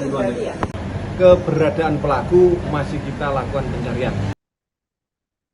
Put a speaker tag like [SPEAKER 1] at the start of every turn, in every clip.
[SPEAKER 1] pembunuhan itu. Keberadaan pelaku masih kita lakukan pencarian.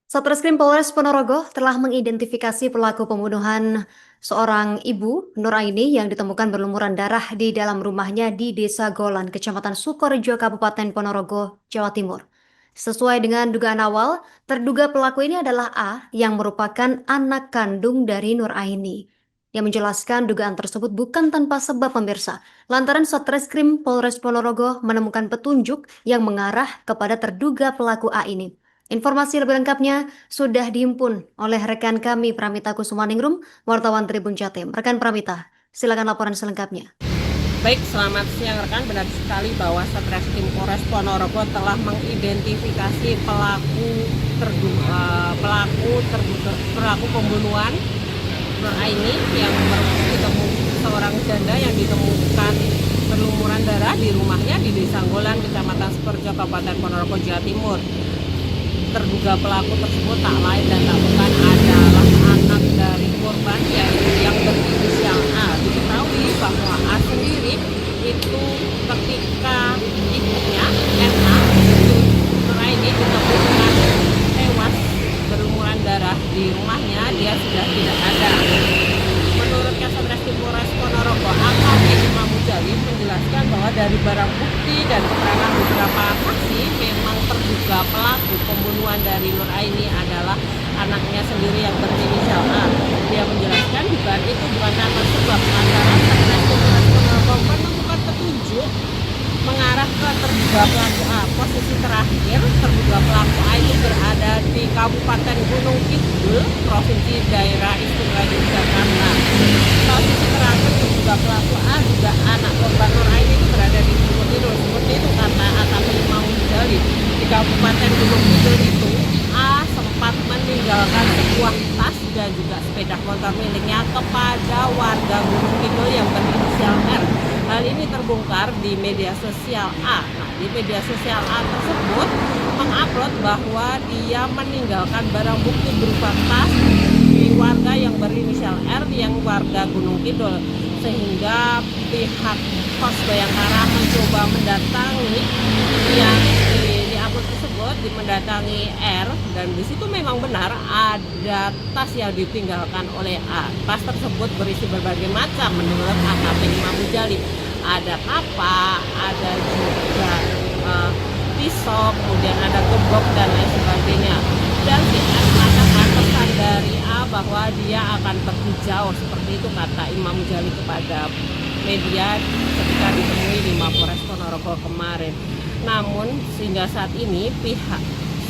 [SPEAKER 2] Satreskrim Polres Ponorogo telah mengidentifikasi pelaku pembunuhan seorang ibu, Nuraini, yang ditemukan berlumuran darah di dalam rumahnya di Desa Golan, Kecamatan Sukorejo, Kabupaten Ponorogo, Jawa Timur. Sesuai dengan dugaan awal, terduga pelaku ini adalah A yang merupakan anak kandung dari Nuraini. Dia menjelaskan dugaan tersebut bukan tanpa sebab, pemirsa, lantaran Satreskrim Polres Ponorogo menemukan petunjuk yang mengarah kepada terduga pelaku A ini. Informasi lebih lengkapnya sudah dihimpun oleh rekan kami Pramita Kusumaningrum, wartawan Tribun Jatim. Rekan Pramita, silakan laporan selengkapnya.
[SPEAKER 3] Baik, selamat siang rekan. Benar sekali bahwa Satreskrim Polres Ponorogo telah mengidentifikasi pelaku pembunuhan Nuraini yang ditemukan seorang janda yang ditemukan berlumuran darah di rumahnya di Desa Golan, Kecamatan Sukorejo, Kabupaten Ponorogo, Jawa Timur. Terduga pelaku tersebut tak lain dan tak bukan adalah anak dari korban yang berinisial A. Diketahui bahwa A sendiri itu ketika ibunya NA Nuraini ditemukan tewas berlumuran darah di rumahnya, dia sudah tidak ada. Menurut Satreskrim Polres Ponorogo, AKP Imam Mujali menjelaskan bahwa dari barang bukti dan keterangan beberapa saksi memang terduga pelaku pembunuhan dari Nuraini adalah anaknya sendiri yang berinisial A. Dia menjelaskan dugaan itu bukan tanpa sebab, lantaran Satreskrim Polres Ponorogo menemukan petunjuk mengarah ke terduga pelaku A. Posisi terakhir terduga pelaku A itu berada di Kabupaten Gunung Kidul, Provinsi Daerah Istimewa Yogyakarta. Posisi terakhir terduga pelaku A juga anak korban Nuraini itu berada di Gunung Kidul. Seperti itu kata AKP Imam Mujali. Di Kabupaten Gunung Kidul itu A sempat meninggalkan sebuah tas dan juga sepeda motor miliknya kepada warga Gunung Kidul yang berinisial R. Hal ini terbongkar di media sosial A. Nah, di media sosial A tersebut mengupload bahwa dia meninggalkan barang bukti berupa tas di warga yang berinisial R yang warga Gunung Kidul, sehingga pihak Pos Bayangkara mencoba mendatangi yang di upload tersebut, mendatangi R, dan di situ memang benar ada tas yang ditinggalkan oleh A. Tas tersebut berisi berbagai macam menurut AKP Imam Mujali. Ada kapa, ada juga pisau, kemudian ada gembok dan lain sebagainya. Dan si R mengatakan pesan dari A bahwa dia akan pergi jauh, seperti itu kata Imam Mujali kepada media ketika ditemui di Mapolres Ponorogo kemarin. Namun sehingga saat ini pihak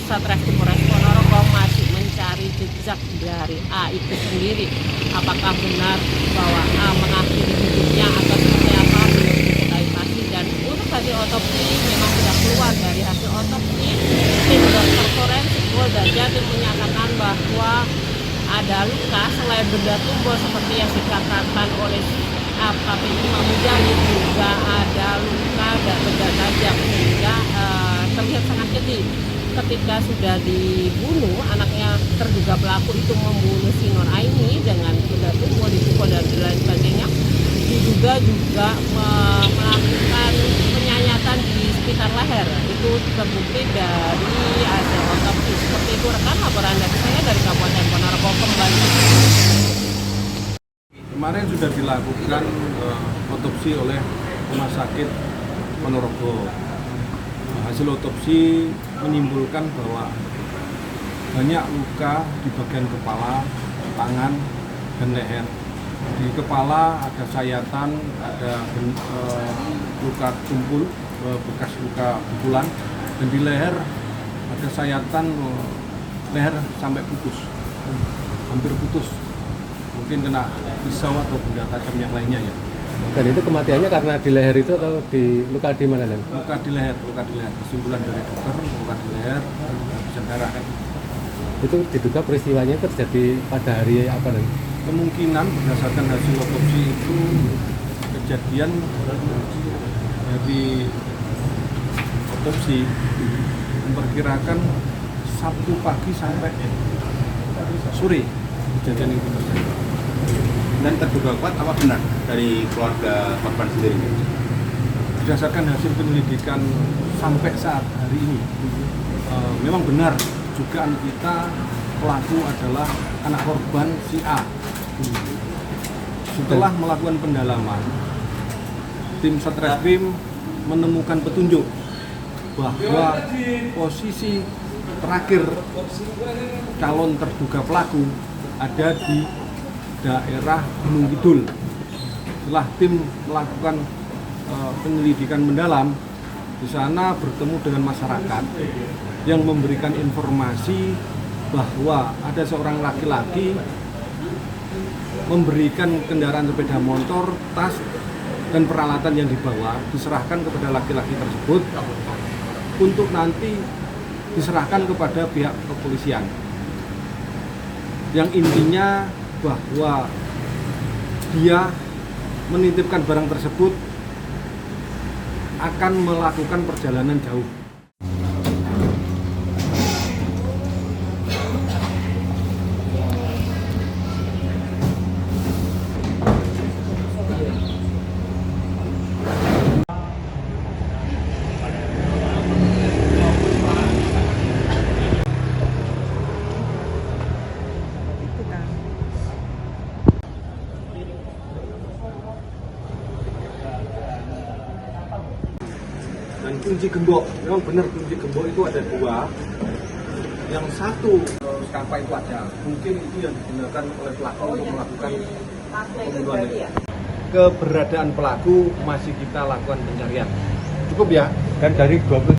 [SPEAKER 3] Satreskrim Polres Ponorogo masih mencari jejak dari A itu sendiri. Apakah benar bahwa A mengakhiri hidupnya atau seperti apa belum diketahui pasti. Dan untuk hasil otopsi memang sudah keluar. Dari hasil otopsi, tim dokter forensik Polda Jatim menyatakan bahwa ada luka selain benda tumpul seperti yang dikatakan oleh AKP Imam Mujali, juga ada luka dan benda tajam sehingga terlihat sangat keji. Ketika sudah dibunuh, anaknya terduga pelaku itu membunuh si Nuraini dengan benda tumpul, dipukul dan lain sebagainya. Diduga juga melakukan penyayatan di sekitar leher. Itu terbukti dari hasil otopsi. Seperti itu rekan, laporan dari saya dari Kabupaten Ponorogo kembali.
[SPEAKER 1] Kemarin sudah dilakukan otopsi oleh Rumah Sakit Ponorogo. Hasil otopsi menyimpulkan bahwa banyak luka di bagian kepala, tangan, dan leher. Di kepala ada sayatan, ada luka tumpul, bekas luka pukulan, dan di leher ada sayatan leher sampai putus, hampir putus. Mungkin kena pisau atau benda tajam yang lainnya ya.
[SPEAKER 4] Dan itu kematiannya karena di leher itu atau di luka di mana?
[SPEAKER 1] Luka di leher. Kesimpulan dari dokter, luka di leher, habisan darah.
[SPEAKER 4] Itu diduga peristiwanya terjadi pada hari apa dan?
[SPEAKER 1] Kemungkinan berdasarkan hasil otopsi itu kejadian dari otopsi memperkirakan Sabtu pagi sampai sore kejadian itu terjadi.
[SPEAKER 5] Dan terduga kuat apa benar dari keluarga korban sendiri?
[SPEAKER 1] berdasarkan hasil penyelidikan sampai saat hari ini, memang benar dugaan kita pelaku adalah anak korban si A. Setelah melakukan pendalaman, tim Satreskrim menemukan petunjuk bahwa posisi terakhir calon terduga pelaku ada di daerah Gunung Kidul. Setelah tim melakukan penyelidikan mendalam, di sana bertemu dengan masyarakat yang memberikan informasi bahwa ada seorang laki-laki memberikan kendaraan sepeda motor, tas, dan peralatan yang dibawa diserahkan kepada laki-laki tersebut untuk nanti diserahkan kepada pihak kepolisian. Yang intinya bahwa dia menitipkan barang tersebut akan melakukan perjalanan jauh. Dan kunci gembok, memang benar kunci gembok itu ada dua. Yang satu sampai itu aja, mungkin itu yang digunakan oleh pelaku untuk melakukan pembunuhan. Keberadaan pelaku masih kita lakukan pencarian. Cukup ya?
[SPEAKER 4] Dan dari 20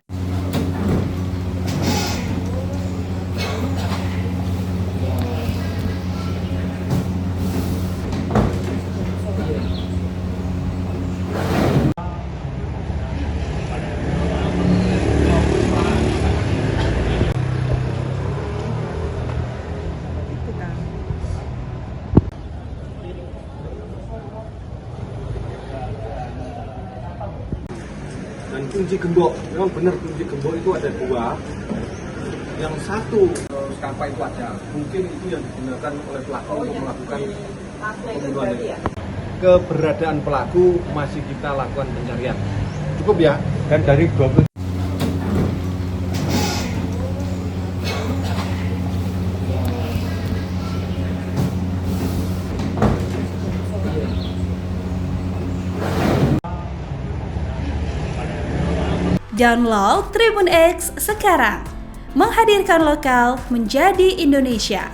[SPEAKER 1] Dan kunci gembok, memang benar kunci gembok itu ada dua. Yang satu sampai itu aja, mungkin itu yang digunakan oleh pelaku untuk melakukan pembunuhan. Keberadaan pelaku masih kita lakukan pencarian. Cukup ya?
[SPEAKER 4] dan dari 20
[SPEAKER 5] Download Tribun X sekarang, menghadirkan lokal menjadi Indonesia.